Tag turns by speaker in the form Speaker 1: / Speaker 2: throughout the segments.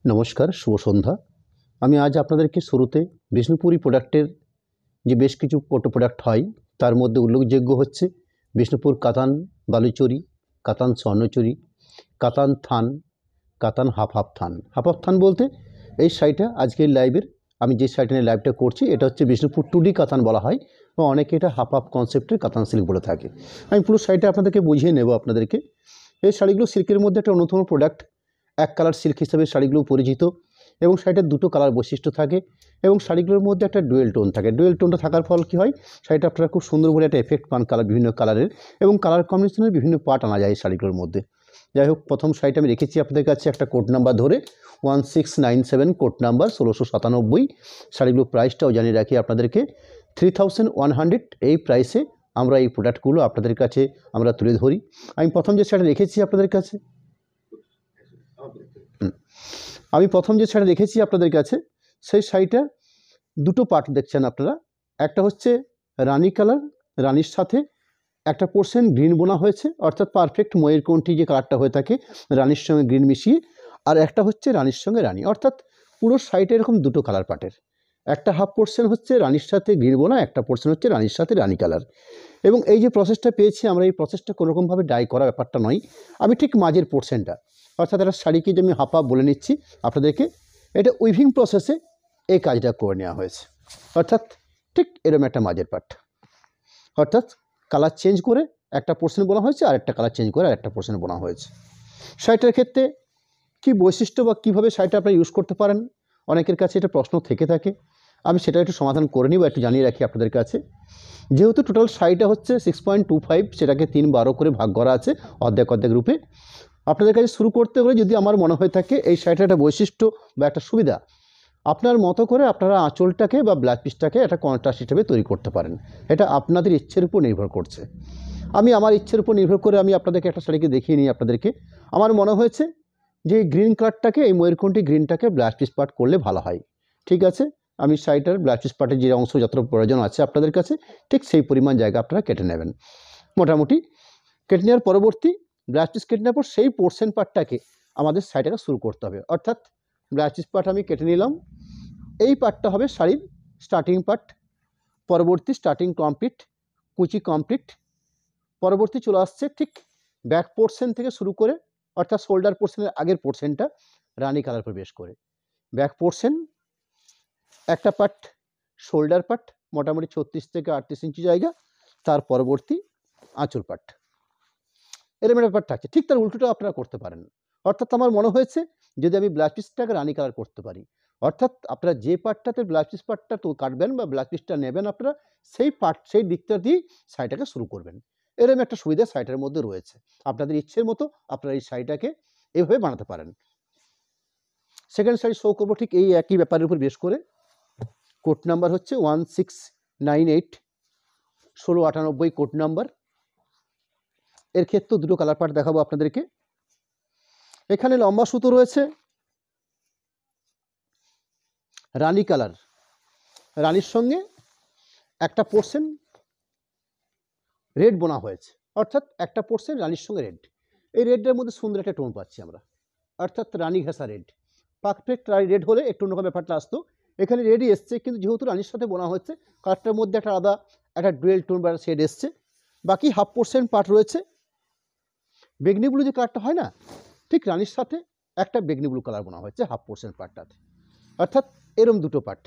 Speaker 1: নমস্কার, শুভ সন্ধ্যা। আমি আজ আপনাদেরকে শুরুতে বিষ্ণুপুরি প্রোডাক্টের যে বেশ কিছু প্রোডাক্ট হয় তার মধ্যে উল্লেখযোগ্য হচ্ছে বিষ্ণুপুর কাতান বালুচরি, কাতান স্বর্ণচুরি, কাতান থান, কাতান হাফ হাফ থান। হাফ হাফ থান বলতে এই শাড়িটা আজকের লাইভের আমি যে শাড়িটা নিয়ে লাইভটা করছি এটা হচ্ছে বিষ্ণুপুর 2D কাতান বলা হয় বা অনেকে এটা হাফ হাফ কনসেপ্টের কাতান সিল্ক বলে থাকে। আমি পুরো শাড়িটা আপনাদেরকে বুঝিয়ে নেব আপনাদেরকে। এই শাড়িগুলো সিল্কের মধ্যে একটা অন্যতম প্রোডাক্ট, এক কালার সিল্ক হিসেবে শাড়িগুলো পরিচিত এবং শাড়িটার দুটো কালার বৈশিষ্ট্য থাকে এবং শাড়িগুলোর মধ্যে একটা ডুয়েল টোন থাকে। ডুয়েল টোনটা থাকার ফল কী হয়, শাড়িটা আপনারা খুব সুন্দর বলে একটা এফেক্ট পান কালার, বিভিন্ন কালারের এবং কালার কম্বিনেশনের বিভিন্ন পার্ট আনা যায় এই শাড়িগুলোর মধ্যে। যাই হোক, প্রথম শাড়িটা আমি রেখেছি আপনাদের কাছে একটা কোড নাম্বার ধরে 1697, কোড নাম্বার 1697। শাড়িগুলোর প্রাইসটাও জানিয়ে রাখি আপনাদেরকে 3100। এই প্রাইসে আমরা এই প্রোডাক্টগুলো আপনাদের কাছে আমরা তুলে ধরি। আমি প্রথম যে শাড়িটা রেখেছি আপনাদের কাছে সেই শাড়িটা দুটো পার্ট দেখছেন আপনারা। একটা হচ্ছে রানী কালার, রানীর সাথে একটা পোর্শন গ্রিন বোনা হয়েছে, অর্থাৎ পারফেক্ট ময়ূরকণ্ঠী যে কালারটা হয়ে থাকে রানীর সঙ্গে গ্রিন মিশিয়ে, আর একটা হচ্ছে রানীর সঙ্গে রানী, অর্থাৎ পুরো শাড়িটা এরকম দুটো কালার পার্টের। একটা হাফ পোর্শন হচ্ছে রানীর সাথে গ্রিন বোনা, একটা পোর্শন হচ্ছে রানীর সাথে রানী কালার। এবং এই যে প্রসেসটা পেয়েছি আমরা, এই প্রসেসটা কোনোরকমভাবে ডাই করা ব্যাপারটা নয়, আমি ঠিক মাঝের পোর্শনটা, অর্থাৎ একটা শাড়িকে যে আমি হাফ হাফ বলে নিচ্ছি আপনাদেরকে, এটা উইভিং প্রসেসে এই কাজটা করে নেওয়া হয়েছে, অর্থাৎ ঠিক এরকম একটা মাঝের পার্ট, অর্থাৎ কালার চেঞ্জ করে একটা পোর্শন বোনা হয়েছে আর একটা কালার চেঞ্জ করে আর একটা পোর্শন বোনা হয়েছে। শাড়িটার ক্ষেত্রে কী বৈশিষ্ট্য বা কীভাবে শাড়িটা আপনারা ইউজ করতে পারেন, অনেকের কাছে এটা প্রশ্ন থেকে থাকে, আমি সেটা একটু সমাধান করে নিই বা একটু জানিয়ে রাখি আপনাদের কাছে। যেহেতু টোটাল শাড়িটা হচ্ছে 6.25, সেটাকে 3/12 করে ভাগ করা আছে অর্ধেক অর্ধেক রূপে। আপনাদের কাছে শুরু করতে হলে যদি আমার মনে হয়ে থাকে এই শাড়িটার একটা বৈশিষ্ট্য বা একটা সুবিধা, আপনার মতো করে আপনারা আঁচলটাকে বা ব্লাউজ পিসটাকে একটা কন্ট্রাস্ট হিসেবে তৈরি করতে পারেন। এটা আপনাদের ইচ্ছের উপর নির্ভর করছে। আমি আমার ইচ্ছের উপর নির্ভর করে আমি আপনাদেরকে একটা শাড়িকে দেখিয়ে নিই আপনাদেরকে। আমার মনে হয়েছে যে এই গ্রিন কালারটাকে, এই ময়ূরকণ্ঠী গ্রিনটাকে ব্লাউজ পিস পার্ট করলে ভালো হয়। ঠিক আছে, আমি শাড়িটার ব্লাউজ পিস পার্টের যে অংশ যতটা প্রয়োজন আছে আপনাদের কাছে ঠিক সেই পরিমাণ জায়গা আপনারা কেটে নেবেন। মোটামুটি কেটে নেওয়ার পরবর্তী ব্লাউজ পিস কেটে নেওয়ার পর সেই পোর্শন পার্টটাকে আমাদের শাড়িটাকে শুরু করতে হবে, অর্থাৎ ব্লাউজ পিস পার্ট আমি কেটে নিলাম। এই পার্টটা হবে শাড়ির স্টার্টিং পার্ট, পরবর্তী স্টার্টিং কমপ্লিট, কুচি কমপ্লিট, পরবর্তী চলে আসছে ঠিক ব্যাক পোর্শন থেকে শুরু করে, অর্থাৎ শোল্ডার পোর্শনের আগের পোর্শনটা রানী কালার প্রবেশ করে ব্যাক পোর্শন একটা পার্ট, শোল্ডার পার্ট মোটামুটি 36 থেকে 38 ইঞ্চি জায়গা, তার পরবর্তী আঁচল পার্ট, এরকম একটা পার্ট থাকছে। ঠিক তার উল্টোটাও আপনারা করতে পারেন। অর্থাৎ আমার মনে হয়েছে যদি আমি ব্লাউজ পিসটাকে রানী কালার করতে পারি, অর্থাৎ আপনারা যে পার্টটাতে ব্লাউজ পিস পার্টটা তো কাটবেন বা ব্লাউজ পিসটা নেবেন আপনারা, সেই দিকটা দিয়েই শাড়িটাকে শুরু করবেন। এরকম একটা সুবিধা শাড়িটার মধ্যে রয়েছে। আপনাদের ইচ্ছের মতো আপনারা এই শাড়িটাকে এভাবে বানাতে পারেন। সেকেন্ড শাড়ি শো করবো ঠিক এই একই ব্যাপারের উপর বেশ করে। কোড নাম্বার হচ্ছে 1698, 1698 কোড নাম্বার। এর ক্ষেত্রে দুটো কালার পার্ট দেখাবো আপনাদেরকে। এখানে লম্বা সুতো রয়েছে রানী কালার, রানীর সঙ্গে একটা পোর্শন রেড বোনা হয়েছে, অর্থাৎ একটা পোর্শন রানীর সঙ্গে রেড। এই রেডের মধ্যে সুন্দর একটা টোন পাচ্ছি আমরা, অর্থাৎ রানী ঘেঁষা রেড। পারফেক্ট রেড হলে একটু অন্যরকম ব্যাপারটা আসতো, এখানে রেডই এসছে, কিন্তু যেহেতু রানীর সাথে বোনা হচ্ছে কালারটার মধ্যে একটা আলাদা একটা ডুয়েল টোন বা শেড এসছে। বাকি হাফ পোর্শন পার্ট রয়েছে বেগনি ব্লু যে কালারটা হয় না, ঠিক রানীর সাথে একটা বেগনি ব্লু কালার বোনা হয়েছে হাফ পোর্শন পার্টটাতে, অর্থাৎ এরম দুটো পার্ট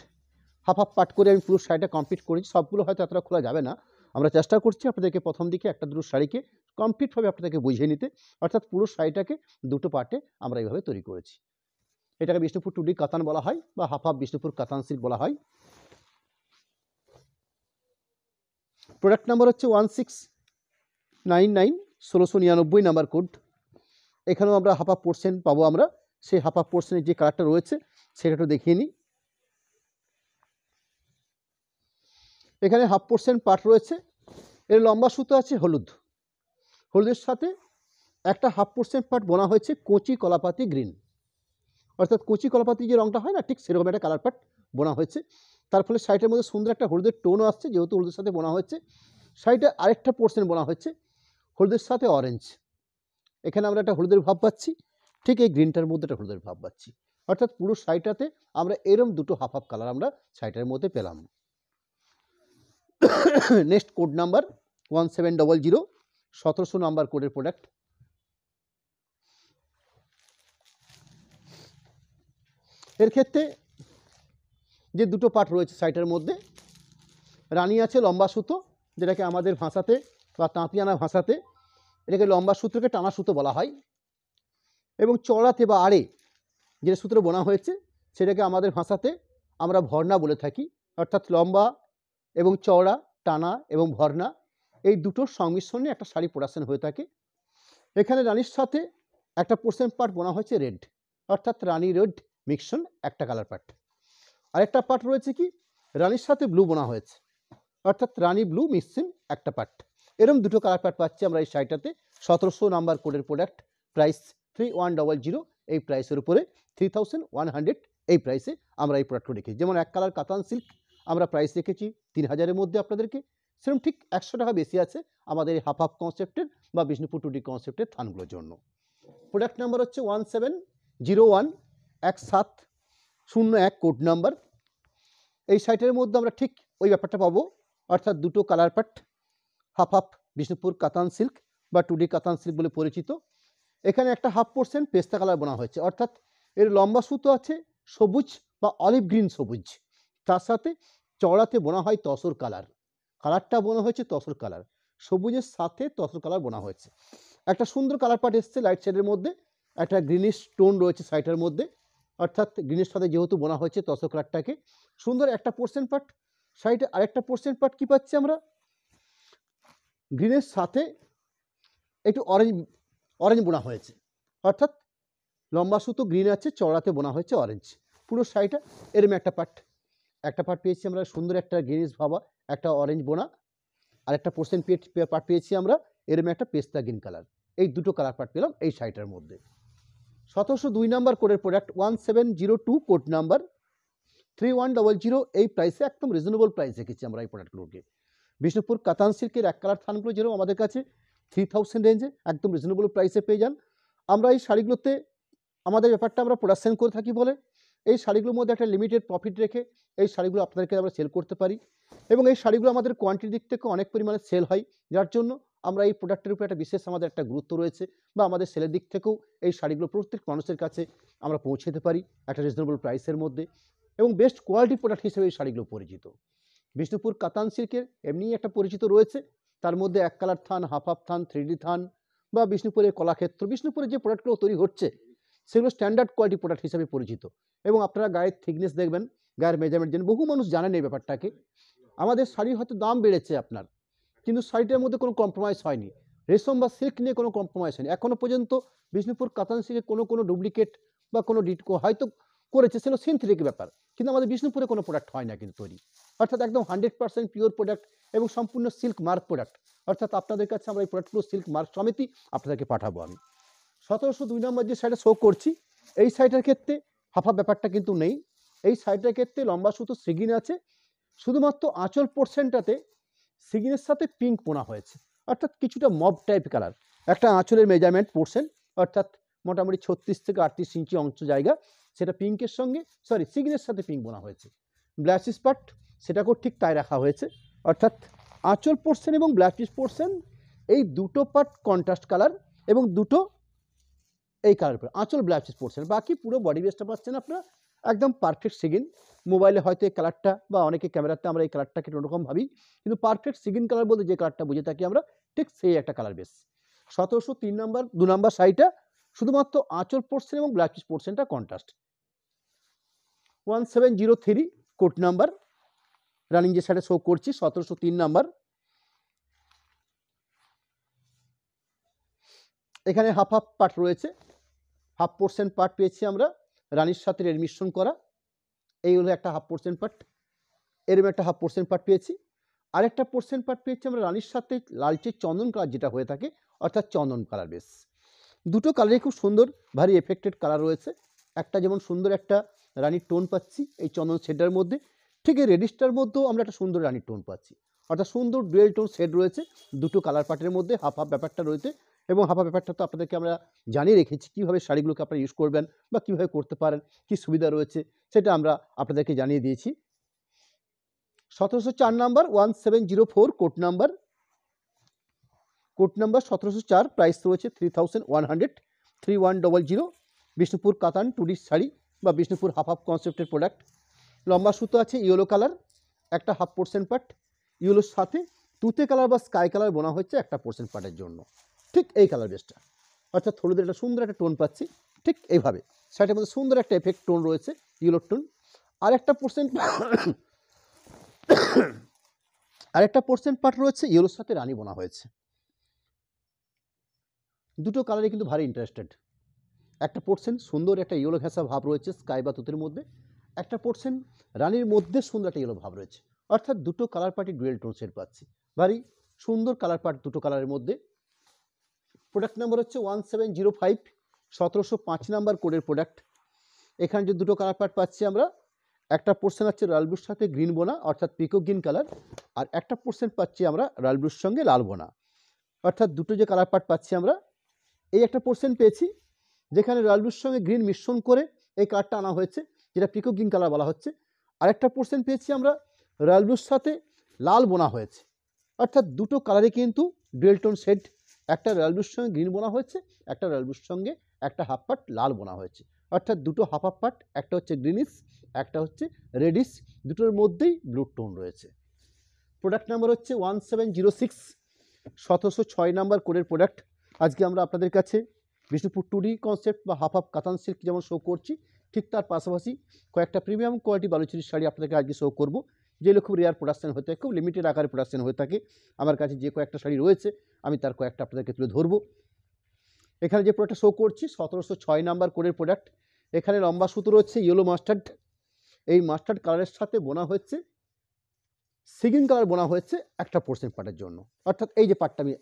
Speaker 1: হাফ হাফ পার্ট করে আমি পুরো শাড়িটা কমপ্লিট করেছি। সবগুলো হয়তো এতটা খোলা যাবে না, আমরা চেষ্টা করছি আপনাদেরকে প্রথম দিকে একটা দুটো শাড়িকে কমপ্লিটভাবে আপনাদেরকে বুঝিয়ে নিতে, অর্থাৎ পুরো শাড়িটাকে দুটো পার্টে আমরা এইভাবে তৈরি করেছি। এটাকে বিষ্ণুপুর 2D কাতান বলা হয় বা হাফ হাফ বিষ্ণুপুর কাতান সিল্ক বলা হয়। প্রোডাক্ট নাম্বার হচ্ছে 1699, 1699 নাম্বার কোড। এখানেও আমরা হাফ হাফ পোর্শন পাবো আমরা, সেই হাফ হাফ পোর্শনের যে কালারটা রয়েছে সেটা একটু দেখিয়ে নিই। এখানে হাফ পোর্শন পার্ট রয়েছে, এর লম্বা সুতো আছে হলুদ, হলুদের সাথে একটা হাফ পোর্শন পার্ট বোনা হয়েছে কচি কলাপাতি গ্রিন, অর্থাৎ কচি কলাপাতি যে রঙটা হয় না ঠিক সেরকম একটা কালার পার্ট বোনা হয়েছে। তার ফলে শাড়িটার মধ্যে সুন্দর একটা হলুদের টোনও আসছে, যেহেতু হলুদের সাথে বোনা হয়েছে। শাড়িটা আরেকটা পোর্শন বোনা হয়েছে হলুদের সাথে অরেঞ্জ, এখানে আমরা একটা হলুদের ভাব পাচ্ছি, ঠিক এই গ্রিনটার মধ্যে একটা হলুদের ভাব পাচ্ছি। অর্থাৎ পুরো শাড়িটাতে আমরা এরম দুটো হাফ হাফ কালার আমরা শাড়িটার মধ্যে পেলাম। নেক্সট কোড নাম্বার 1700, 1700 নাম্বার কোডের প্রোডাক্ট। এর ক্ষেত্রে যে দুটো পার্ট রয়েছে শাড়িটার মধ্যে, রানী আছে লম্বা সুতো, যেটাকে আমাদের ভাষাতে বা তাঁতিয়ানা ভাষাতে এটাকে লম্বা সূত্রকে টানা সুতো বলা হয়, এবং চড়াতে বা আড়ে যে সূত্র বোনা হয়েছে সেটাকে আমাদের ভাষাতে আমরা ভর্ণা বলে থাকি। অর্থাৎ লম্বা এবং চওড়া, টানা এবং ভর্ণা এই দুটোর সংমিশ্রণে একটা শাড়ি প্রোডাকশন হয়ে থাকে। এখানে রানীর সাথে একটা পোর্শন পার্ট বোনা হয়েছে রেড, অর্থাৎ রানী রেড মিক্সন একটা কালার পার্ট। আরেকটা পার্ট রয়েছে কি রানীর সাথে ব্লু বোনা হয়েছে, অর্থাৎ রানী ব্লু মিক্সিং একটা পার্ট। এরকম দুটো কালার পার্ট পাচ্ছি আমরা এই শাড়িটাতে। 1700 নাম্বার কোডের প্রোডাক্ট, প্রাইস 3100, এই প্রাইসের উপরে 3100 এই প্রাইসে আমরা এই প্রোডাক্টটা রেখেছি। যেমন এক কালার কাতান সিল্ক আমরা প্রাইস রেখেছি 3000-এর মধ্যে আপনাদেরকে, সেরকম ঠিক 100 টাকা বেশি আছে আমাদের এই হাফ হাফ কনসেপ্টের বা বিষ্ণুপুর টুডি কনসেপ্টের থানগুলোর জন্য। প্রোডাক্ট নাম্বার হচ্ছে 1701, 1701 কোড নাম্বার। এই শাড়িটার মধ্যে আমরা ঠিক ওই ব্যাপারটা পাবো, অর্থাৎ দুটো colour part, half half Bishnupur কাতান সিল্ক বা টুডি কাতান সিল্ক বলে পরিচিত। এখানে একটা হাফ % পেস্তা কালার বোনা হয়েছে, অর্থাৎ এর লম্বা সুতো আছে সবুজ বা অলিভ গ্রিন সবুজ, তার সাথে চওড়াতে বোনা হয় তসর কালার, কালারটা বোনা হয়েছে তসর কালার, সবুজের সাথে তসর কালার বোনা হয়েছে। একটা সুন্দর কালার পার্ট এসছে লাইট শেডের মধ্যে, একটা গ্রিনিশ টোন রয়েছে শাড়িটার মধ্যে, অর্থাৎ গ্রিনের সাথে যেহেতু বোনা হয়েছে তসর কালারটাকে সুন্দর একটা % পার্ট। শাড়িটা আরেকটা % পার্ট কী পাচ্ছি আমরা, গ্রিনের সাথে একটু অরেঞ্জ বোনা হয়েছে, অর্থাৎ লম্বা সুতো গ্রিন আছে, চওড়াতে বোনা হয়েছে অরেঞ্জ। পুরো শাড়িটা এরম একটা পার্ট পেয়েছি আমরা সুন্দর একটা গ্রিনিশ ভাবা একটা অরেঞ্জ বোনা, আর একটা % পার্ট পেয়েছি আমরা এরম একটা পেস্তা গ্রিন কালার। এই দুটো কালার পার্ট পেলাম এই শাড়িটার মধ্যে। 1702 নাম্বার কোডের প্রোডাক্ট, 1702 কোড নাম্বার, 3100 এই প্রাইসে একদম রিজনেবল প্রাইস রেখেছি আমরা এই প্রোডাক্টগুলোকে। বিষ্ণুপুর কাতান সিল্কের এক কালার থানগুলো যেরকম আমাদের কাছে 3000 রেঞ্জে একদম রিজনেবল প্রাইসে পেয়ে যান। আমরা এই শাড়িগুলোতে আমাদের ব্যাপারটা আমরা প্রোডাকশন করে থাকি বলে এই শাড়িগুলোর মধ্যে একটা লিমিটেড প্রফিট রেখে এই শাড়িগুলো আপনাদেরকে আমরা সেল করতে পারি, এবং এই শাড়িগুলো আমাদের কোয়ান্টিটির দিক থেকে অনেক পরিমাণে সেল হয়, যার জন্য আমরা এই প্রোডাক্টের উপরে একটা বিশেষ আমাদের একটা গুরুত্ব রয়েছে, বা আমাদের সেলের দিক থেকেও এই শাড়িগুলো প্রত্যেক মানুষের কাছে আমরা পৌঁছাতে পারি একটা রিজনেবল প্রাইসের মধ্যে, এবং বেস্ট কোয়ালিটি প্রোডাক্ট হিসেবে এই শাড়িগুলো পরিচিত। বিষ্ণুপুর কাতান সিল্কের এমনিই একটা পরিচিত রয়েছে, তার মধ্যে এক কালার থান, হাফ হাফ থান, 3D থান, বা বিষ্ণুপুরের কলাক্ষেত্র, বিষ্ণুপুরে যে প্রোডাক্টগুলো তৈরি হচ্ছে সেগুলো স্ট্যান্ডার্ড কোয়ালিটি প্রোডাক্ট হিসেবে পরিচিত। এবং আপনারা গায়ের থিকনেস দেখবেন, গায়ের মেজারমেন্ট জানেন, বহু মানুষ জানেন এই ব্যাপারটাকে। আমাদের শাড়ির হয়তো দাম বেড়েছে আপনার, কিন্তু শাড়িটার মধ্যে কোনো কম্প্রোমাইজ হয়নি, রেশম বা সিল্ক নিয়ে কোনো কম্প্রোমাইজ হয়নি এখনও পর্যন্ত। বিষ্ণুপুর কাতান সিল্কে কোনো ডুপ্লিকেট বা কোনো ডিটকো হয়তো করেছে, সেগুলো সিনথেটিক ব্যাপার, কিন্তু আমাদের বিষ্ণুপুরে কোনো প্রোডাক্ট হয় না কিন্তু তৈরি, অর্থাৎ একদম 100% পিওর প্রোডাক্ট এবং সম্পূর্ণ সিল্ক মার্ক প্রোডাক্ট। অর্থাৎ আপনাদের কাছে আমরা এই প্রোডাক্টগুলো সিল্ক মার্ক সমেতই আপনাদেরকে পাঠাবো আমি। 1702 নম্বর যে শাড়িটা শো করছি এই শাড়িটার ক্ষেত্রে হাফা ব্যাপারটা কিন্তু নেই। এই শাড়িটার ক্ষেত্রে লম্বা সুতো সিগিন আছে, শুধুমাত্র আঁচল পোর্শনটাতে সিগিনের সাথে পিঙ্ক বোনা হয়েছে, অর্থাৎ কিছুটা মব টাইপ কালার। একটা আঁচলের মেজারমেন্ট পোর্শন, অর্থাৎ মোটামুটি 36 থেকে 38 ইঞ্চি অংশ জায়গা, সেটা পিঙ্কের সঙ্গে সিগিনের সাথে পিঙ্ক বোনা হয়েছে। ব্লাউজ পার্ট সেটাকেও ঠিক তাই রাখা হয়েছে, অর্থাৎ আঁচল পোর্শন এবং ব্লাউজ পোর্শন এই দুটো পার্ট কন্ট্রাস্ট কালার, এবং দুটো এই কালার পরে আঁচল ব্লাউজ পোর্শন, বাকি পুরো বডি বেসটা পাচ্ছেন আপনারা একদম পারফেক্ট সিগিন। মোবাইলে হয়তো এই কালারটা বা অনেকে ক্যামেরাতে আমরা এই কালারটাকে অন্যরকম ভাবি, কিন্তু পারফেক্ট সিগিন কালার বলতে যে কালারটা বুঝে থাকি আমরা ঠিক সেই একটা কালার বেস। 1703 নম্বর 2 নম্বর শাড়িটা শুধুমাত্র আঁচল পোর্শন এবং ব্লাউজ পোর্শনটা কন্ট্রাস্ট। 1703 কোড নাম্বার, রানিং যে শাড়ি শো করছি 1703 নাম্বার। এখানে হাফ হাফ পার্ট রয়েছে, হাফ পোর্শন পার্ট পেয়েছি আমরা রানীর সাথে রেড মিশ্রণ করা, এই হলো একটা হাফ পোর্শন পার্ট, এরকম একটা হাফ পোর্শন পার্ট পেয়েছি। আরেকটা পোর্শন পার্ট পেয়েছি আমরা রানীর সাথে লালচে চন্দন কালার যেটা হয়ে থাকে, অর্থাৎ চন্দন কালার বেস। দুটো কালারই খুব সুন্দর ভারী এফেক্টেড কালার রয়েছে, একটা যেমন সুন্দর একটা রানীর টোন পাচ্ছি এই চন্দন শেডের মধ্যে, ঠিক এই রেডিশটার মধ্যেও আমরা একটা সুন্দর রানীর টোন পাচ্ছি, অর্থাৎ সুন্দর ডুয়েল টোন শেড রয়েছে দুটো কালার পার্টের মধ্যে, হাফ হাফ ব্যাপারটা রয়েছে। এবং হাফা ব্যাপারটা তো আপনাদেরকে আমরা জানিয়ে রেখেছি কীভাবে শাড়িগুলোকে আপনারা ইউজ করবেন বা কীভাবে করতে পারেন, কী সুবিধা রয়েছে সেটা আমরা আপনাদেরকে জানিয়ে দিয়েছি। 1704 নাম্বার 1704 কোড নাম্বার 1704, প্রাইস রয়েছে 3100, 3100। বিষ্ণুপুর কাতান টুরিস্ট শাড়ি বা বিষ্ণুপুর হাফ হাফ কনসেপ্টের প্রোডাক্ট। লম্বা সুতো আছে ইয়েলো কালার, একটা হাফ পোর্শন পার্ট, ইয়েলোর সাথে তুতে কালার বা স্কাই কালার বোনা হচ্ছে একটা পোর্শন পার্টের জন্য। ঠিক এই কালার বেসটা, অর্থাৎ হলুদের একটা সুন্দর একটা টোন পাচ্ছি ঠিক এইভাবে। শাড়িটার মধ্যে সুন্দর একটা এফেক্ট টোন রয়েছে, ইয়েলোর টোন। আরেকটা পোর্শন পার্ট রয়েছে ইয়েলোর সাথে রানী বোনা হয়েছে। দুটো কালারই কিন্তু ভারী ইন্টারেস্টেড। একটা পোর্শন সুন্দর একটা ইয়েলো ঘেঁষা ভাব রয়েছে স্কাই বা তুতের মধ্যে, একটা পোর্শন রানীর মধ্যে সুন্দর একটা ইয়েলো ভাব রয়েছে, অর্থাৎ দুটো colour party dual tone shade পাচ্ছি। ভারী সুন্দর কালার পার্ট দুটো কালারের মধ্যে। প্রোডাক্ট নাম্বার হচ্ছে 1705, 1705 নাম্বার কোডের প্রোডাক্ট। এখানে যে দুটো কালার পার্ট পাচ্ছি আমরা, একটা পোর্শন আছে রয়্যাল ব্লুর সাথে গ্রিন বোনা অর্থাৎ পিকক গ্রিন কালার, আর একটা পোর্শন পাচ্ছি আমরা রয়্যাল ব্লুর সঙ্গে লাল বোনা, অর্থাৎ দুটো যে কালার পার্ট পাচ্ছি আমরা। এই একটা পোর্শন পেয়েছি যেখানে রয়্যাল ব্লুর সঙ্গে গ্রিন মিশ্রণ করে এই কালারটা আনা হয়েছে, যেটা পিকক গ্রিন কালার বলা হচ্ছে। আরেকটা পোর্শন পেয়েছি আমরা রয়্যাল ব্লুর সাথে লাল বোনা হয়েছে, অর্থাৎ দুটো কালারে কিন্তু ডুয়েল টোন শেড। একটা রয়্যাল ব্লুর সঙ্গে গ্রিন বোনা হয়েছে, একটা রয়্যাল ব্লুর সঙ্গে একটা হাফ পার্ট লাল বোনা হয়েছে, অর্থাৎ দুটো হাফ হাফ পার্ট, একটা হচ্ছে গ্রিনিশ একটা হচ্ছে রেডিশ, দুটোর মধ্যেই ব্লু টোন রয়েছে। প্রোডাক্ট নাম্বার হচ্ছে 1706, 1706 নাম্বার কোডের প্রোডাক্ট। আজকে আমরা আপনাদের কাছে বিষ্ণুপুর টুডি কনসেপ্ট বা হাফ হাফ কাতান সিল্ক যেমন শো করছি, ঠিক তার পাশাপাশি কয়েকটা প্রিমিয়াম কোয়ালিটি বালুচুরির শাড়ি আপনাদেরকে আজকে শো করব, যেগুলো খুব রেয়ার প্রোডাকশন হয়ে থাকে, খুব লিমিটেড আকারে প্রোডাকশন হয়ে থাকে। আমার কাছে যে কয়েকটা শাড়ি রয়েছে আমি তার কয়েকটা আপনাদেরকে তুলে ধরবো। এখানে যে প্রোডাক্টটা শো করছি 1706 নাম্বার কোডের প্রোডাক্ট। এখানে লম্বা সুতো রয়েছে ইয়েলো মাস্টার্ড, এই মাস্টার্ড কালারের সাথে বোনা হচ্ছে সিগিন কালার বোনা হয়েছে একটা পোর্শন পার্টের জন্য, অর্থাৎ এই যে পার্টটা আমি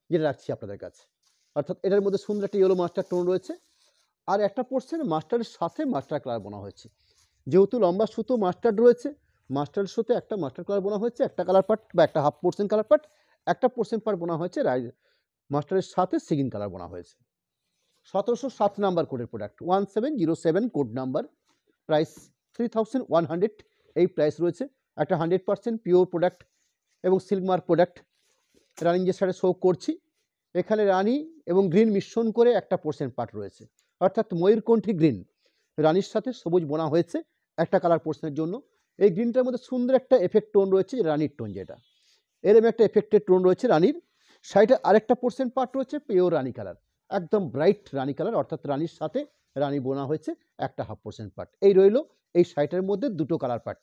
Speaker 1: যেটা রাখছি আপনাদের কাছে, অর্থাৎ এটার মধ্যে সুন্দর একটা ইয়েলো মাস্টার টোন রয়েছে, আর একটা পোর্শন মাস্টারের সাথে মাস্টার কালার বোনা হয়েছে। যেহেতু লম্বা সুতো মাস্টার্ড রয়েছে, মাস্টারের সাথে একটা মাস্টার কালার বোনা হয়েছে, একটা কালার পার্ট বা একটা হাফ পোর্শন কালার পার্ট, একটা পোর্শন পার্ট বোনা হয়েছে মাস্টারের সাথে সিগিন কালার বোনা হয়েছে। 1707 নাম্বার কোডের প্রোডাক্ট, 1707 কোড নাম্বার, প্রাইস 3100। এই প্রাইস রয়েছে। একটা 100% পিওর প্রোডাক্ট এবং সিল্ক মার্ক প্রোডাক্ট। রানিং যে শাড়ি শো করছি এখানে রানি এবং গ্রিন মিশ্রণ করে একটা পোর্শন পার্ট রয়েছে, অর্থাৎ ময়ূরকণ্ঠী গ্রিন রানির সাথে সবুজ বোনা হয়েছে একটা কালার পোর্শনের জন্য। এই গ্রিনটার মধ্যে সুন্দর একটা এফেক্ট টোন রয়েছে, রানির টোন যেটা, এরকম একটা এফেক্টেড টোন রয়েছে রানির। শাড়িটা আরেকটা পোর্শন পার্ট রয়েছে পিওর রানি কালার, একদম ব্রাইট রানি কালার, অর্থাৎ রানির সাথে রানি বোনা হয়েছে একটা হাফ পোর্শন পার্ট। এই রইল এই শাড়িটার মধ্যে দুটো কালার পার্ট।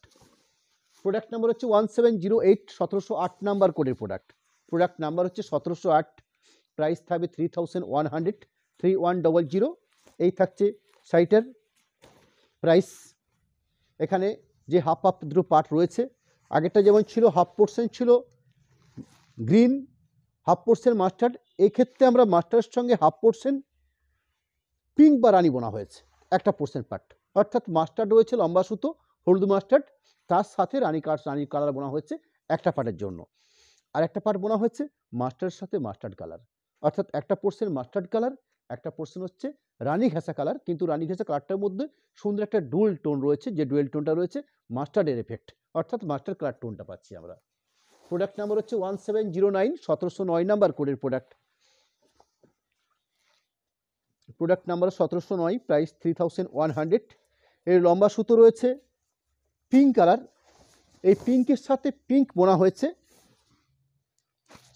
Speaker 1: প্রোডাক্ট নাম্বার হচ্ছে 1708, 1708 নাম্বার কোডের প্রোডাক্ট। প্রোডাক্ট নাম্বার হচ্ছে 1708, প্রাইস থাকবে 3100, 3100। এই থাকছে শাড়িটার প্রাইস। এখানে যে হাফ হাফ দুটো পার্ট রয়েছে, আগেরটা যেমন ছিল হাফ পোর্শন ছিল গ্রিন, হাফ পোর্শন মাস্টার্ড, এই ক্ষেত্রে আমরা মাস্টার্ডের সঙ্গে হাফ পোর্শন পিঙ্ক বা রানি বোনা হয়েছে একটা পোর্শন পার্ট, অর্থাৎ মাস্টার্ড রয়েছে লম্বা সুতো হলুদ মাস্টার্ড, তার সাথে রানি কালার বোনা হয়েছে একটা পার্টের জন্য, আর একটা পার্ট বোনা হয়েছে মাস্টার্ডের সাথে মাস্টার্ড কালার, অর্থাৎ একটা পোর্শন মাস্টার্ড কালার, একটা পোর্শন হচ্ছে রানি ঘেঁষা কালার, কিন্তু রানি ঘেঁষা কালারটার মধ্যে সুন্দর একটা ডুয়েল টোন রয়েছে, যে ডুয়েল টোনটা রয়েছে মাস্টার্ডের এফেক্ট, অর্থাৎ মাস্টার্ড কালার টোনটা পাচ্ছি আমরা। প্রোডাক্ট নাম্বার হচ্ছে 1709, 1709 নাম্বার কোডের প্রোডাক্ট। Product number 1709, price 3100। এর লম্বা সুতো রয়েছে পিঙ্ক কালার, এই পিঙ্কের সাথে পিঙ্ক বোনা হয়েছে,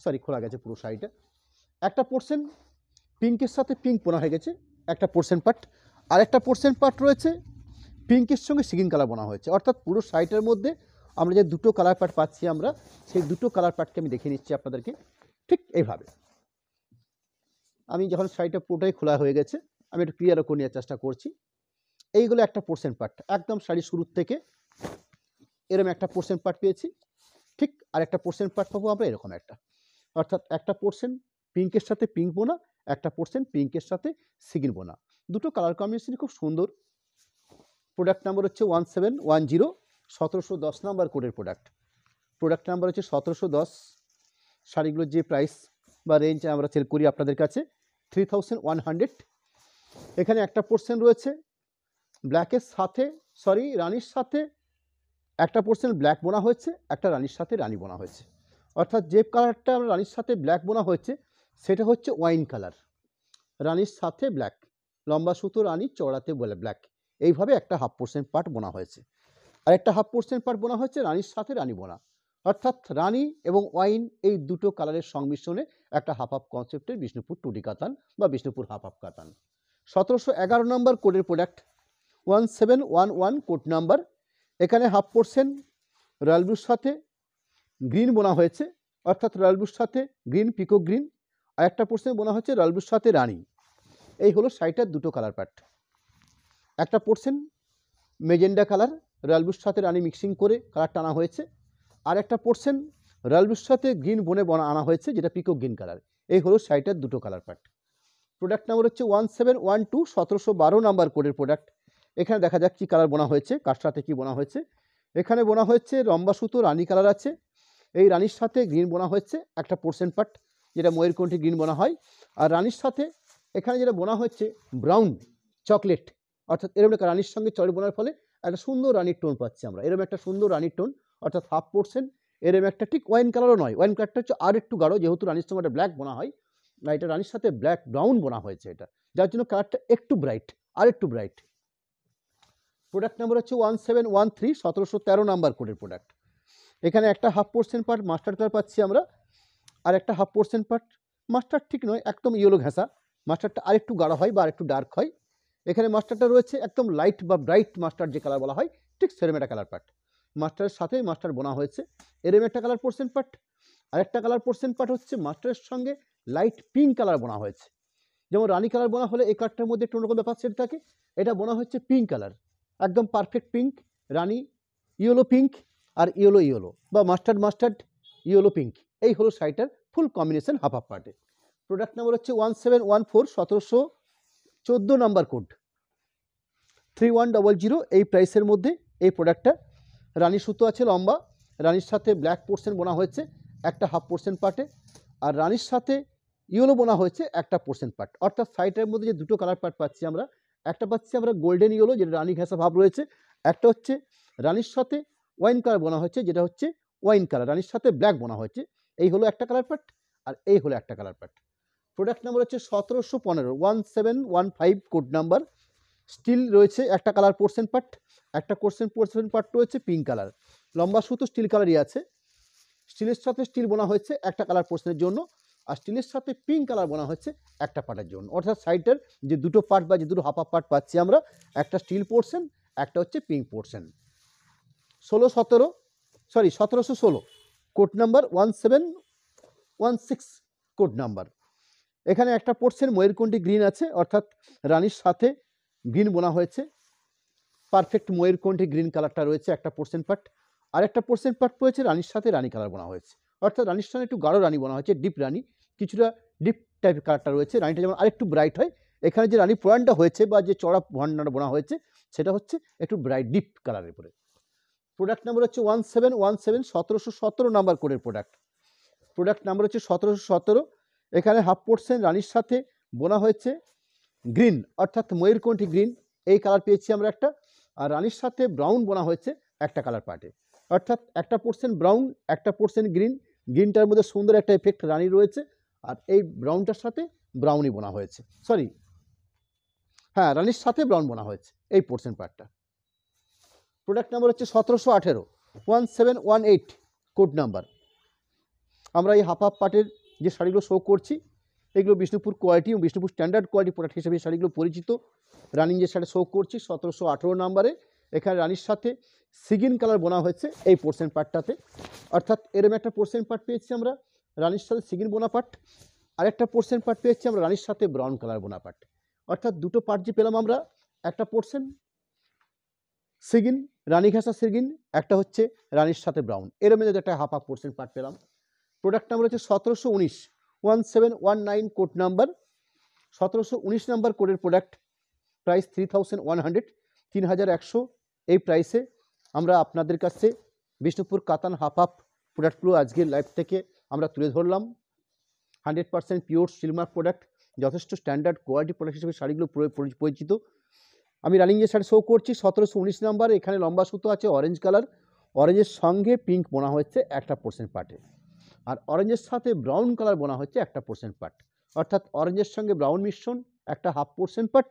Speaker 1: সরি খোলা গেছে পুরো শাড়িটা, একটা পোর্শন পিঙ্কের সাথে পিঙ্ক বোনা হয়ে গেছে একটা পোর্শন পার্ট, আর একটা পোর্শন পার্ট রয়েছে পিঙ্কের সঙ্গে সিগিন কালার বোনা হয়েছে, অর্থাৎ পুরো শাড়িটার মধ্যে আমরা যে দুটো কালার পার্ট পাচ্ছি আমরা সেই দুটো কালার পার্টকে আমি দেখে নিচ্ছি আপনাদেরকে ঠিক এইভাবে। আমি যখন শাড়িটা পুরোটাই খোলা হয়ে গেছে আমি একটু ক্লিয়ারও করে নেওয়ার চেষ্টা করছি। এইগুলো একটা পোর্শন পার্ট, একদম শাড়ির শুরুর থেকে এরকম একটা পোর্শন পার্ট পেয়েছি, ঠিক আর একটা পোর্শন পার্ট পাবো আমরা এরকম একটা, অর্থাৎ একটা পোর্শন পিঙ্কের সাথে পিঙ্ক বোনা, একটা পোর্শন পিঙ্কের সাথে সিগিন বোনা, দুটো কালার কম্বিনেশন খুব সুন্দর। প্রোডাক্ট নাম্বার হচ্ছে 1710, 1710 নাম্বার কোডের প্রোডাক্ট। প্রোডাক্ট নাম্বার হচ্ছে 1710। শাড়িগুলোর যে প্রাইস বা রেঞ্জ আমরা সেল করি আপনাদের কাছে 3100। এখানে একটা পোর্শন রয়েছে ব্ল্যাকের সাথে, রানির সাথে একটা পোর্শন ব্ল্যাক বোনা হয়েছে, একটা রানির সাথে রানি বোনা হয়েছে। অর্থাৎ যে কালারটা রানির সাথে ব্ল্যাক বোনা হয়েছে সেটা হচ্ছে ওয়াইন কালার, রানির সাথে ব্ল্যাক, লম্বা সুতো রানি, চওড়াতে বলে ব্ল্যাক। এইভাবে একটা হাফ পোর্শন পার্ট বোনা হয়েছে। আর একটা হাফ পোর্শন পার্ট বোনা হচ্ছে রানির সাথে রানি বোনা, অর্থাৎ রানি এবং ওয়াইন এই দুটো কালারের সংমিশ্রণে একটা হাফ হাফ কনসেপ্টের বিষ্ণুপুর 2D কাতান বা বিষ্ণুপুর হাফ হাফ কাতান। 1711 নম্বর কোডের প্রোডাক্ট 1711 কোড নাম্বার। এখানে হাফ পোর্শন রয়্যাল ব্লুর সাথে গ্রিন বোনা হয়েছে, অর্থাৎ রয়্যাল ব্লুর সাথে গ্রিন, পিকো গ্রিন, আর একটা পোর্শন বোনা হচ্ছে রয়্যাল ব্লুর সাথে রানি। এই হলো শাড়িটার দুটো কালার পার্ট। একটা পোর্শন মেজেন্ডা কালার, রয়্যাল ব্লুর সাথে রানি মিক্সিং করে কালার টানা হয়েছে, আর একটা পোর্শন রয়্যাল ব্লুর সাথে গ্রিন বনে আনা হয়েছে, যেটা পিকো গ্রিন কালার। এই হলো শাড়িটার দুটো কালার পার্ট। প্রোডাক্ট নাম্বার হচ্ছে 1712, 1712 নাম্বার কোডের প্রোডাক্ট। এখানে দেখা যাক কী কালার বোনা হয়েছে, কার সাথে কী বোনা হয়েছে। এখানে বোনা হয়েছে লম্বা সুতো রানি কালার আছে, এই রানির সাথে গ্রিন বোনা হয়েছে একটা পোর্শন পার্ট, যেটা ময়ূরকণ্ঠী গ্রিন বোনা হয়। আর রানির সাথে এখানে যেটা বোনা হচ্ছে ব্রাউন চকলেট, অর্থাৎ এরকম একটা রানির সঙ্গে চকলেট বোনার ফলে একটা সুন্দর রানির টোন পাচ্ছি আমরা, এরকম একটা সুন্দর রানির টোন, অর্থাৎ হাফ পোর্শন এরকম একটা, ঠিক ওয়াইন কালারও নয়, ওয়াইন কালারটা হচ্ছে আর একটু গাঢ়, যেহেতু রানির সঙ্গে একটা ব্ল্যাক বোনা হয়, না এটা রানির সাথে ব্ল্যাক ব্রাউন বোনা হয়েছে এটা, যার জন্য কালারটা একটু ব্রাইট, আর একটু ব্রাইট। প্রোডাক্ট নাম্বার হচ্ছে 1713, 1713 নাম্বার কোডের প্রোডাক্ট। এখানে একটা half portion part mustard colour পাচ্ছি আমরা, আর একটা হাফ পোর্শন পার্ট মাস্টার্ড ঠিক নয়, একদম ইয়েলো ঘেঁষা, মাস্টারটা আরেকটু গাঢ় হয় বা আরেকটু ডার্ক হয়। এখানে মাস্টারটা রয়েছে একদম লাইট বা ব্রাইট মাস্টার্ড যে কালার বলা হয়, ঠিক সেরকম একটা কালার পার্ট, মাস্টারের সাথেই মাস্টার বোনা হয়েছে এরকম একটা কালার পোর্শন পার্ট। আরেকটা কালার পোর্শন পার্ট হচ্ছে মাস্টারের সঙ্গে লাইট পিঙ্ক কালার বোনা হয়েছে, যেমন রানি কালার বোনা হলে এই কালারটার মধ্যে একটু অন্যরকম ব্যাপার সেট থাকে, এটা বোনা হচ্ছে পিঙ্ক কালার, একদম পারফেক্ট পিঙ্ক, রানি ইয়েলো পিঙ্ক, আর ইয়েলো ইয়েলো বা মাস্টার্ড মাস্টার্ড ইয়েলো পিঙ্ক। এই হলো শাড়িটার ফুল কম্বিনেশন হাফ হাফ পার্টে। প্রোডাক্ট নাম্বার হচ্ছে 1714, 1714 নাম্বার কোড, 3100 এই প্রাইসের মধ্যে এই প্রোডাক্টটা। রানী সুতো আছে লম্বা, রানির সাথে ব্ল্যাক পোর্শন বোনা হয়েছে একটা হাফ পোর্শন পার্টে, আর রানির সাথে ইয়েলো বোনা হয়েছে একটা পোর্শন পার্ট, অর্থাৎ শাড়িটার মধ্যে যে দুটো কালার পার্ট পাচ্ছি আমরা, একটা পাচ্ছি আমরা গোল্ডেন ইয়েলো, যেটা রানী ঘেঁষা ভাব রয়েছে, একটা হচ্ছে রানির সাথে ওয়াইন কালার বোনা হয়েছে, যেটা হচ্ছে ওয়াইন কালার, রানির সাথে ব্ল্যাক বোনা হয়েছে। এই হলো একটা কালার পার্ট, আর এই হলো একটা কালার পার্ট। প্রোডাক্ট নাম্বার হচ্ছে 1715, 1715 কোড নাম্বার। স্টিল রয়েছে একটা কালার পোর্শন পার্ট, একটা পোর্শন পার্ট রয়েছে পিঙ্ক কালার, লম্বা সুতো স্টিল কালারই আছে, স্টিলের সাথে স্টিল বোনা হয়েছে একটা কালার পোর্শনের জন্য, আর স্টিলের সাথে পিঙ্ক কালার বোনা হচ্ছে একটা পার্টের জন্য, অর্থাৎ সাইডের যে দুটো পার্ট বা যে দুটো হাফ হাফ পার্ট পাচ্ছি আমরা, একটা স্টিল পোর্শন, একটা হচ্ছে pink portion. 1716 code number 1716 code number. এখানে একটা পোর্শন ময়ূরকণ্ঠী গ্রিন আছে, অর্থাৎ রানির সাথে গ্রিন বোনা হয়েছে, পারফেক্ট ময়ূরকণ্ঠী গ্রিন কালারটা রয়েছে একটা পোর্শন পার্ট, আর একটা পোর্শন পার্ট রয়েছে রানির সাথে রানি কালার বোনা হয়েছে, অর্থাৎ রানির সঙ্গে একটু গাঢ় রানি বোনা হয়েছে, ডিপ রানি, কিছুটা ডিপ টাইপের কালারটা রয়েছে, রানিটা যেমন আরেকটু ব্রাইট হয়, এখানে যে রানি পোড়ানটা হয়েছে বা যে চড়া ভান্ডার বোনা হয়েছে সেটা হচ্ছে একটু ব্রাইট ডিপ কালারের উপরে। প্রোডাক্ট নাম্বার হচ্ছে 1717, 1717 নাম্বার কোডের প্রোডাক্ট। প্রোডাক্ট নাম্বার হচ্ছে 1717। এখানে হাফ পোর্শন রানির সাথে বোনা হয়েছে গ্রিন, অর্থাৎ ময়ূরকণ্ঠী গ্রিন, এই কালার পেয়েছি আমরা একটা, আর রানির সাথে ব্রাউন বোনা হয়েছে একটা কালার পার্টে, অর্থাৎ একটা পোর্শন ব্রাউন, একটা পোর্শন গ্রিন, গ্রিনটার মধ্যে সুন্দর একটা এফেক্ট রানি রয়েছে, আর এই ব্রাউনটার সাথে ব্রাউনই বোনা হয়েছে, রানির সাথে ব্রাউন বোনা হয়েছে এই পোর্শন পার্টটা। প্রোডাক্ট নাম্বার হচ্ছে 1718, 1718 কোড নাম্বার। আমরা এই হাফ হাফ পার্টের যে শাড়িগুলো শো করছি, এগুলো বিষ্ণুপুর কোয়ালিটি এবং বিষ্ণুপুর স্ট্যান্ডার্ড কোয়ালিটি প্রোডাক্ট হিসেবে শাড়িগুলো পরিচিত। রানিং যে শাড়ি শো করছি 1718 নাম্বারে, এখানে রানির সাথে সিগিন কালার বোনা হয়েছে এই পোর্শন পার্টটাতে, অর্থাৎ এরকম একটা পোর্শন পার্ট পেয়েছি আমরা রানির সাথে সিগিন বোনা পার্ট, আরেকটা পোর্শন পার্ট পেয়েছি আমরা রানির সাথে ব্রাউন কালার বোনা পার্ট, অর্থাৎ দুটো পার্ট যে পেলাম আমরা, একটা পোর্শন সিগিন, রানী ঘেঁষা সিগিন, একটা হচ্ছে রানির সাথে ব্রাউন, এর মধ্যে একটা হাফ হাফ পোর্শন পার্ট পেলাম। প্রোডাক্ট নাম্বার হচ্ছে 1719, 1719 কোড নাম্বার, 1719 নাম্বার কোডের প্রোডাক্ট। প্রাইস 3100, 3100 এই প্রাইসে আমরা আপনাদের কাছে বিষ্ণুপুর কাতান হাফ হাফ প্রোডাক্টগুলো আজকের লাইভ থেকে আমরা তুলে ধরলাম। 100% পিওর সিলমার্ক প্রোডাক্ট, যথেষ্ট স্ট্যান্ডার্ড কোয়ালিটি প্রোডাক্ট হিসেবে শাড়িগুলো পরিচিত। আমি রানিং যে শাড়ি শো করছি 1719 নাম্বার, এখানে লম্বা সুতো আছে অরেঞ্জ কালার, অরেঞ্জের সঙ্গে পিঙ্ক বোনা হচ্ছে একটা পোর্শন পার্টে, আর অরেঞ্জের সাথে ব্রাউন কালার বোনা হচ্ছে একটা পোর্শন পার্ট, অর্থাৎ অরেঞ্জের সঙ্গে ব্রাউন মিশ্রণ একটা হাফ পোর্শন পার্ট,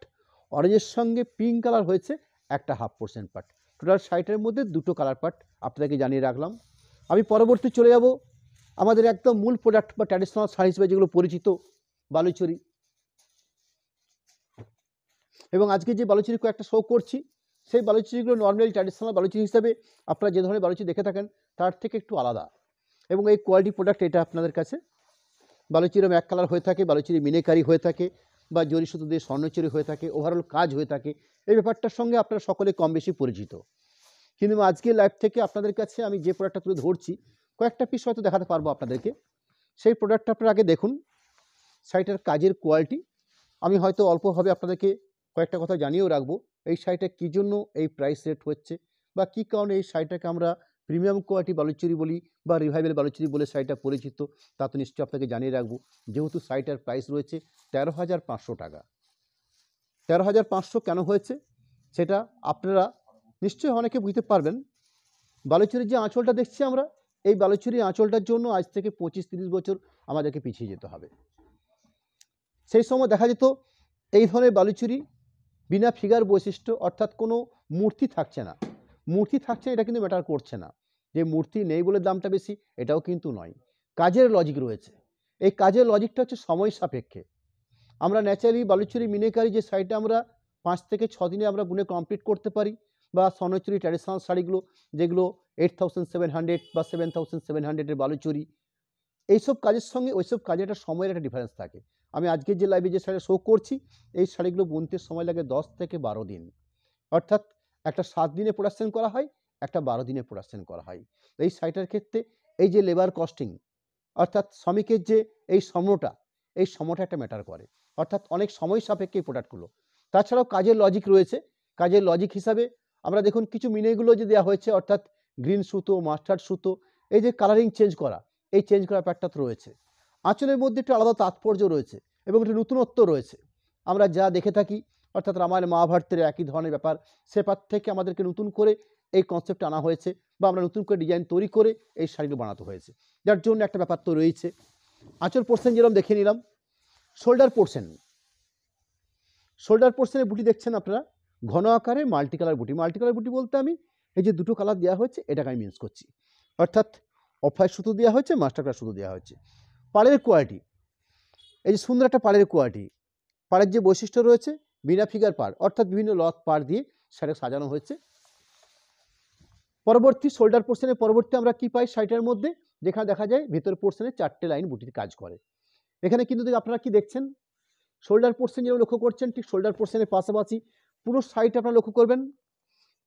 Speaker 1: অরেঞ্জের সঙ্গে পিঙ্ক কালার হয়েছে একটা হাফ পোর্শন পার্ট। টোটাল শাড়িটার মধ্যে দুটো কালার পার্ট আপনাদেরকে জানিয়ে রাখলাম। আমি পরবর্তী চলে যাব আমাদের একদম মূল প্রোডাক্ট বা ট্র্যাডিশনাল শাড়ি হিসেবে যেগুলো পরিচিত, বালুচরী। এবং আজকে যে বালুচরী কয়েকটা শো করছি, সেই বালুচরীগুলো নর্মালি ট্র্যাডিশনাল বালুচরী হিসাবে আপনারা যে ধরনের বালুচরী দেখে থাকেন তার থেকে একটু আলাদা, এবং এই কোয়ালিটি প্রোডাক্ট এটা আপনাদের কাছে। বালুচরী এক কালার হয়ে থাকে, বালুচরী মিনেকারি হয়ে থাকে, বা জরি সুতো দিয়ে স্বর্ণচুরি হয়ে থাকে, ওভারঅল কাজ হয়ে থাকে। এই ব্যাপারটার সঙ্গে আপনারা সকলে কম বেশি পরিচিত। কিন্তু আজকে লাইভ থেকে আপনাদের কাছে আমি যে প্রোডাক্টটা তুলে ধরছি কয়েকটা পিস হয়তো দেখাতে পারবো আপনাদেরকে। সেই প্রোডাক্টটা আপনারা আগে দেখুন, শাড়িটার কাজের কোয়ালিটি। আমি হয়তো অল্পভাবে আপনাদেরকে কয়েকটা কথা জানিয়েও রাখবো, এই শাড়িটা কী জন্য এই প্রাইস রেট হচ্ছে, বা কী কারণে এই শাড়িটাকে আমরা প্রিমিয়াম কোয়ালিটি বালুচরী বলি বা রিভাইভেল বালুচরী বলে শাড়িটা পরিচিত, তা তো নিশ্চয়ই আপনাকে জানিয়ে রাখবো। যেহেতু শাড়িটার প্রাইস রয়েছে 13,500 টাকা। 13,500 কেন হয়েছে সেটা আপনারা নিশ্চয়ই অনেকে বুঝতে পারবেন। বালুচরীর যে আঁচলটা দেখছি আমরা, এই বালুচরীর আঁচলটার জন্য আজ থেকে 25-30 বছর আমাদেরকে পিছিয়ে যেতে হবে। সেই সময় দেখা যেত এই ধরনের বালুচরী বিনা ফিগার বৈশিষ্ট্য, অর্থাৎ কোনো মূর্তি থাকছে না। মূর্তি থাকছে এটা কিন্তু ম্যাটার করছে না, যে মূর্তি নেই বলে দামটা বেশি এটাও কিন্তু নয়। কাজের লজিক রয়েছে, এই কাজের লজিকটা হচ্ছে সময় সাপেক্ষে। আমরা ন্যাচারালি বালুচরী মিনেকারি যে শাড়িটা আমরা 5 থেকে 6 দিনে আমরা বুনে কমপ্লিট করতে পারি, বা স্বর্ণচুরি ট্র্যাডিশনাল শাড়িগুলো যেগুলো 8,700 বা 7,700-এর বালুচরী, এইসব কাজের সঙ্গে ওইসব কাজের একটা সময়ের একটা ডিফারেন্স থাকে। আমি আজকের যে লাইভে যে শাড়ি শো করছি, এই শাড়িগুলো বুনতে সময় লাগে 10 থেকে 12 দিন, অর্থাৎ একটা 7 দিনে প্রোডাকশন করা হয়, একটা 12 দিনে প্রোডাকশন করা হয়। এই শাড়িটার ক্ষেত্রে এই যে লেবার কস্টিং, অর্থাৎ শ্রমিকের যে এই সময়টা, এই সময়টা একটা ম্যাটার করে, অর্থাৎ অনেক সময় সাপেক্ষে এই প্রোডাক্টগুলো। তাছাড়াও কাজের লজিক রয়েছে, কাজের লজিক হিসাবে আমরা দেখুন কিছু মিনেগুলো যে দেওয়া হয়েছে, অর্থাৎ গ্রিন সুতো, মাস্টার্ড সুতো, এই যে কালারিং চেঞ্জ করা, এই চেঞ্জ করার ব্যাপারটা তো রয়েছে। আঁচলের মধ্যে একটা আলাদা তাৎপর্য রয়েছে এবং একটা নতুনত্ব রয়েছে। আমরা যা দেখে থাকি, অর্থাৎ রামায়ণ মহাভারতের একই ধরনের ব্যাপার, সেপার থেকে আমাদেরকে নতুন করে এই কনসেপ্ট আনা হয়েছে, বা আমরা নতুন করে ডিজাইন তৈরি করে এই শাড়িগুলো বানাতে হয়েছে, যার জন্য একটা ব্যাপার তো রয়েছে। আঁচল পোর্শন যেরকম দেখে নিলাম। শোল্ডার পোর্শন, শোল্ডার পোর্শনের বুটি দেখছেন আপনারা, ঘন আকারে মাল্টি কালার বুটি। মাল্টি কালার বুটি বলতে আমি এই যে দুটো কালার দেওয়া হয়েছে এটাকে আমি মিন্স করছি, অর্থাৎ অফ হোয়াইট সুতো দেওয়া হয়েছে, মাস্টার কালার সুতো দেওয়া হয়েছে। পাড়ের কোয়ালিটি, এই যে সুন্দর একটা পাড়ের কোয়ালিটি, পাড়ের যে বৈশিষ্ট্য রয়েছে বিনা ফিগার পাড়, অর্থাৎ বিভিন্ন লক পাড় দিয়ে শাড়ি সাজানো হয়েছে। পরবর্তী শোল্ডার পোর্শনের পরবর্তী আমরা কি পাই শাড়িটার মধ্যে, যেখানে দেখা যায় ভেতর পোর্শনে 4টে লাইন বুটির কাজ করে। এখানে কিন্তু আপনারা কি দেখছেন, শোল্ডার পোর্শন যেরকম লক্ষ্য করছেন, ঠিক শোল্ডার পোর্শনের পাশাপাশি পুরো সাইডটা আপনারা লক্ষ্য করবেন